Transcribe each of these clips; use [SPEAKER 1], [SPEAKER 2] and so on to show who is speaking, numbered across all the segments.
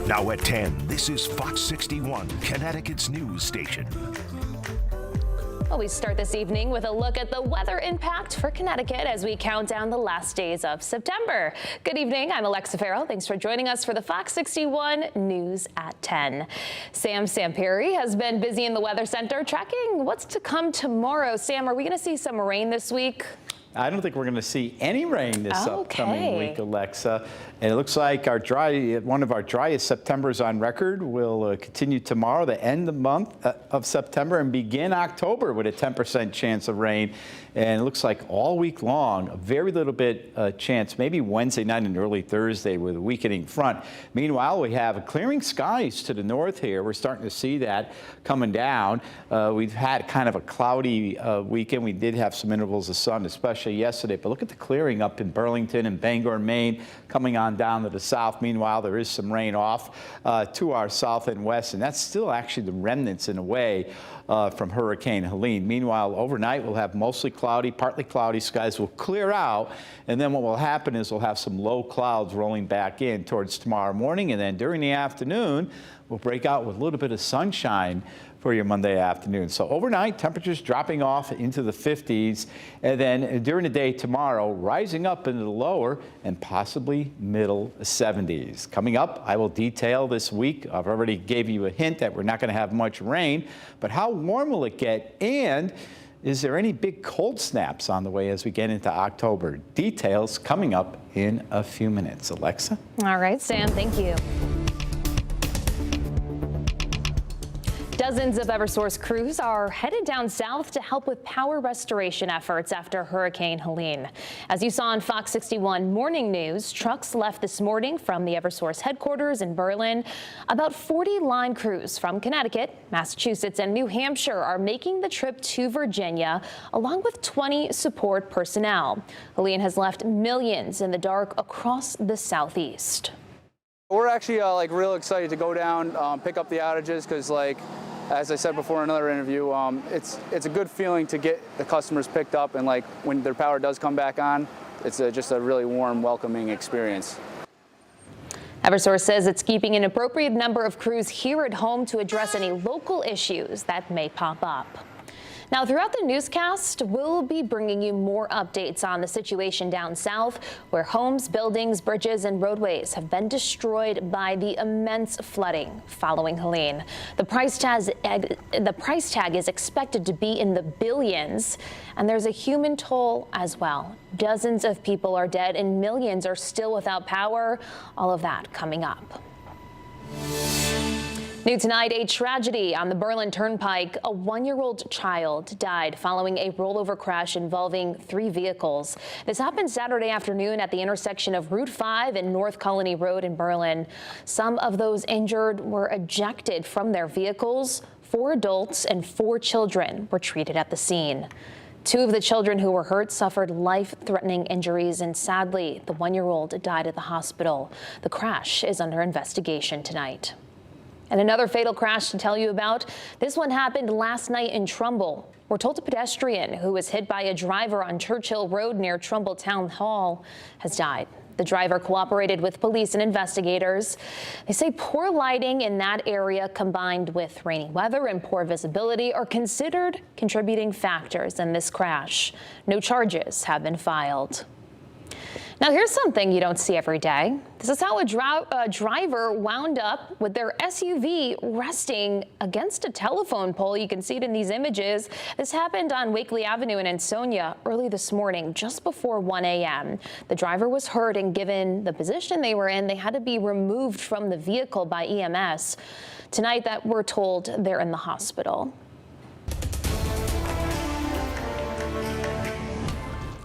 [SPEAKER 1] Now at 10, this is Fox 61, Connecticut's news station.
[SPEAKER 2] Well, we start this evening with a look at the weather impact for Connecticut as we count down the last days of September. Good evening. I'm Alexa Farrell. Thanks for joining us for the Fox 61 News at 10. Sam Samperi has been busy in the Weather Center tracking what's to come tomorrow. Sam, are we going to see some rain this week?
[SPEAKER 3] I don't think we're going to see any rain this upcoming week, Alexa. And it looks like one of our driest Septembers on record will continue tomorrow, the end of the month of September, and begin October with a 10% chance of rain. And it looks like all week long, a very little bit chance, maybe Wednesday night and early Thursday with a weakening front. Meanwhile, we have clearing skies to the north here. We're starting to see that coming down. We've had kind of a cloudy weekend. We did have some intervals of sun, especially yesterday. But look at the clearing up in Burlington and Bangor, Maine, coming on down to the south. Meanwhile, there is some rain off to our south and west, and that's still actually the remnants in a way from Hurricane Helene. Meanwhile, overnight we'll have mostly cloudy, partly cloudy skies will clear out, and then what will happen is we'll have some low clouds rolling back in towards tomorrow morning, and then during the afternoon we'll break out with a little bit of sunshine for your Monday afternoon. So overnight, temperatures dropping off into the 50s, and then during the day tomorrow, rising up into the lower and possibly middle 70s. Coming up, I will detail this week. I've already gave you a hint that we're not going to have much rain, but how warm will it get? And is there any big cold snaps on the way as we get into October? Details coming up in a few minutes. Alexa?
[SPEAKER 2] All right, Sam, thank you. Dozens of Eversource crews are headed down south to help with power restoration efforts after Hurricane Helene. As you saw on Fox 61 Morning News, trucks left this morning from the Eversource headquarters in Berlin. About 40 line crews from Connecticut, Massachusetts, and New Hampshire are making the trip to Virginia, along with 20 support personnel. Helene has left millions in the dark across the southeast.
[SPEAKER 4] We're actually real excited to go down, pick up the outages, because as I said before in another interview, it's a good feeling to get the customers picked up, and when their power does come back on, it's just a really warm, welcoming experience.
[SPEAKER 2] Eversource says it's keeping an appropriate number of crews here at home to address any local issues that may pop up. Now, throughout the newscast, we'll be bringing you more updates on the situation down south, where homes, buildings, bridges, and roadways have been destroyed by the immense flooding following Helene. The price tag is expected to be in the billions, and there's a human toll as well. Dozens of people are dead and millions are still without power. All of that coming up. New tonight, a tragedy on the Berlin Turnpike. A one-year-old child died following a rollover crash involving 3 vehicles. This happened Saturday afternoon at the intersection of Route 5 and North Colony Road in Berlin. Some of those injured were ejected from their vehicles. 4 adults and 4 children were treated at the scene. 2 of the children who were hurt suffered life-threatening injuries, and sadly, the 1-year-old died at the hospital. The crash is under investigation tonight. And another fatal crash to tell you about. This one happened last night in Trumbull. We're told a pedestrian who was hit by a driver on Churchill Road near Trumbull Town Hall has died. The driver cooperated with police and investigators. They say poor lighting in that area combined with rainy weather and poor visibility are considered contributing factors in this crash. No charges have been filed. Now, here's something you don't see every day. This is how a driver wound up with their SUV resting against a telephone pole. You can see it in these images. This happened on Wakely Avenue in Ansonia early this morning, just before 1 a.m. The driver was hurt, and given the position they were in, they had to be removed from the vehicle by EMS. Tonight, that we're told they're in the hospital.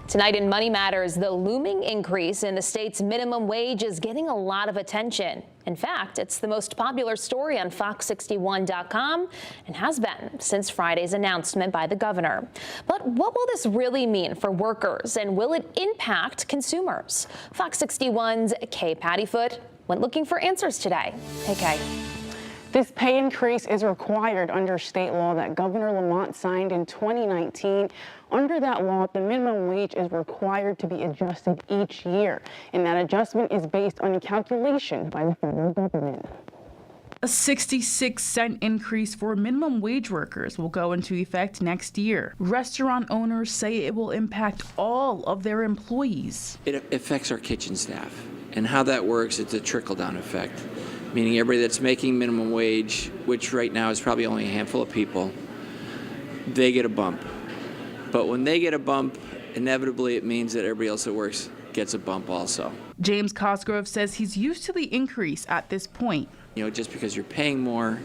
[SPEAKER 2] Tonight in Money Matters, the looming increase in the state's minimum wage is getting a lot of attention. In fact, it's the most popular story on Fox61.com and has been since Friday's announcement by the governor. But what will this really mean for workers, and will it impact consumers? Fox 61's Kay Pattyfoot went looking for answers today. Hey, Kay.
[SPEAKER 5] This pay increase is required under state law that Governor Lamont signed in 2019. Under that law, the minimum wage is required to be adjusted each year, and that adjustment is based on a calculation by the federal government.
[SPEAKER 6] A 66-cent increase for minimum wage workers will go into effect next year. Restaurant owners say it will impact all of their employees.
[SPEAKER 7] It affects our kitchen staff. And how that works, it's a trickle-down effect, meaning everybody that's making minimum wage, which right now is probably only a handful of people, they get a bump. But when they get a bump, inevitably it means that everybody else that works gets a bump also.
[SPEAKER 6] James Cosgrove says he's used to the increase at this point.
[SPEAKER 7] You know, just because you're paying more,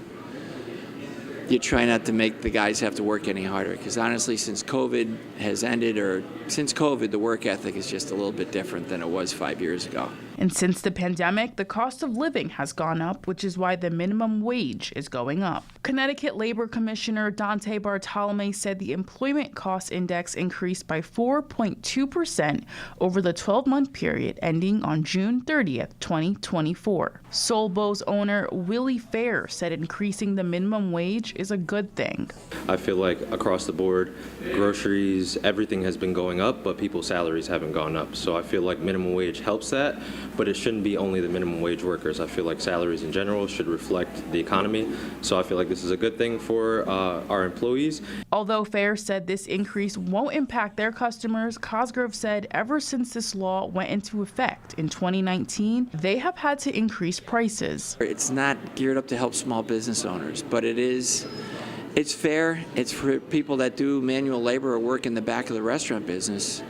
[SPEAKER 7] you try not to make the guys have to work any harder. Because honestly, since COVID has ended, the work ethic is just a little bit different than it was 5 years ago.
[SPEAKER 6] And since the pandemic, the cost of living has gone up, which is why the minimum wage is going up. Connecticut Labor Commissioner Dante Bartolome said the employment cost index increased by 4.2% over the 12-month period ending on June 30th, 2024. Solbo's owner Willie Fair said increasing the minimum wage is a good thing.
[SPEAKER 8] I feel like across the board, groceries, everything has been going up, but people's salaries haven't gone up. So I feel like minimum wage helps that. But it shouldn't be only the minimum wage workers. I feel like salaries in general should reflect the economy. So I feel like this is a good thing for our employees.
[SPEAKER 6] Although Fair said this increase won't impact their customers, Cosgrove said ever since this law went into effect in 2019, they have had to increase prices.
[SPEAKER 7] It's not geared up to help small business owners, but it's fair. It's for people that do manual labor or work in the back of the restaurant business.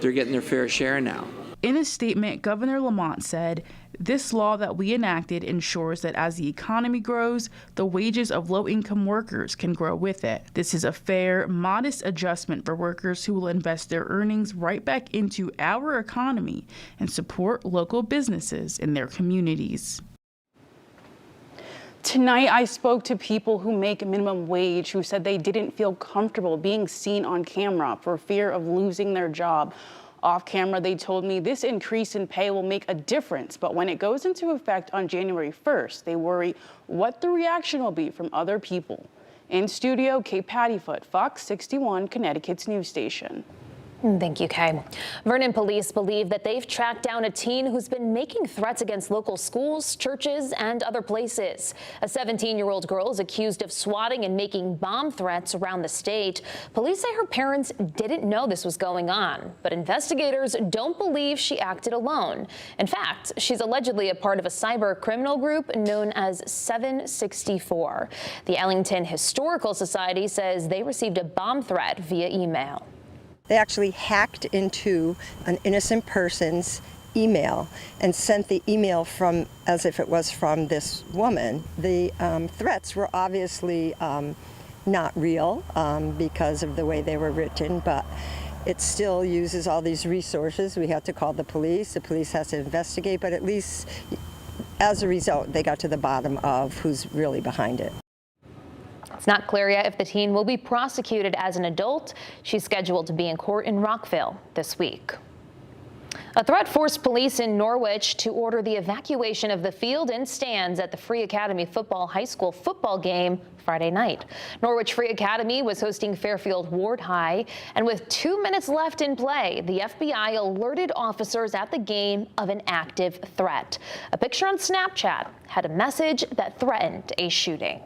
[SPEAKER 7] They're getting their fair share now.
[SPEAKER 6] In a statement, Governor Lamont said, "This law that we enacted ensures that as the economy grows, the wages of low-income workers can grow with it. This is a fair, modest adjustment for workers who will invest their earnings right back into our economy and support local businesses in their communities."
[SPEAKER 5] Tonight, I spoke to people who make minimum wage who said they didn't feel comfortable being seen on camera for fear of losing their job. Off camera, they told me this increase in pay will make a difference, but when it goes into effect on January 1st, they worry what the reaction will be from other people. In studio, Kate Pattyfoot, Fox 61, Connecticut's news station.
[SPEAKER 2] Thank you, Kay. Vernon police believe that they've tracked down a teen who's been making threats against local schools, churches, and other places. A 17-year-old girl is accused of swatting and making bomb threats around the state. Police say her parents didn't know this was going on, but investigators don't believe she acted alone. In fact, she's allegedly a part of a cyber criminal group known as 764. The Ellington Historical Society says they received a bomb threat via email.
[SPEAKER 9] They actually hacked into an innocent person's email and sent the email from as if it was from this woman. The threats were obviously not real because of the way they were written, but it still uses all these resources. We had to call the police has to investigate, but at least as a result, they got to the bottom of who's really behind it.
[SPEAKER 2] It's not clear yet if the teen will be prosecuted as an adult. She's scheduled to be in court in Rockville this week. A threat forced police in Norwich to order the evacuation of the field and stands at the Free Academy football high school football game Friday night. Norwich Free Academy was hosting Fairfield Ward High, and with 2 minutes left in play, the FBI alerted officers at the game of an active threat. A picture on Snapchat had a message that threatened a shooting.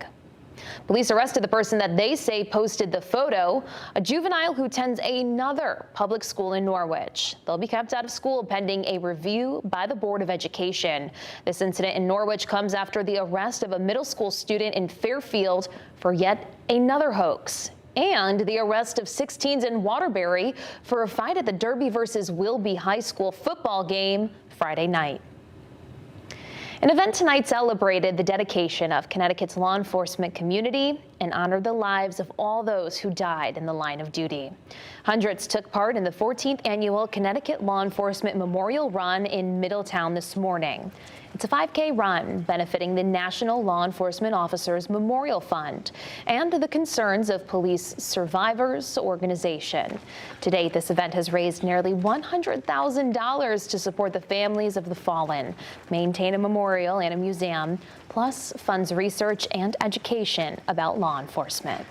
[SPEAKER 2] Police arrested the person that they say posted the photo, a juvenile who attends another public school in Norwich. They'll be kept out of school pending a review by the Board of Education. This incident in Norwich comes after the arrest of a middle school student in Fairfield for yet another hoax, and the arrest of 6 teens in Waterbury for a fight at the Derby versus Wilby High School football game Friday night. An event tonight celebrated the dedication of Connecticut's law enforcement community and honored the lives of all those who died in the line of duty. Hundreds took part in the 14th annual Connecticut Law Enforcement Memorial Run in Middletown this morning. It's a 5K run benefiting the National Law Enforcement Officers Memorial Fund and the Concerns of Police Survivors organization. To date, this event has raised nearly $100,000 to support the families of the fallen, maintain a memorial and a museum, plus funds research and education about law enforcement.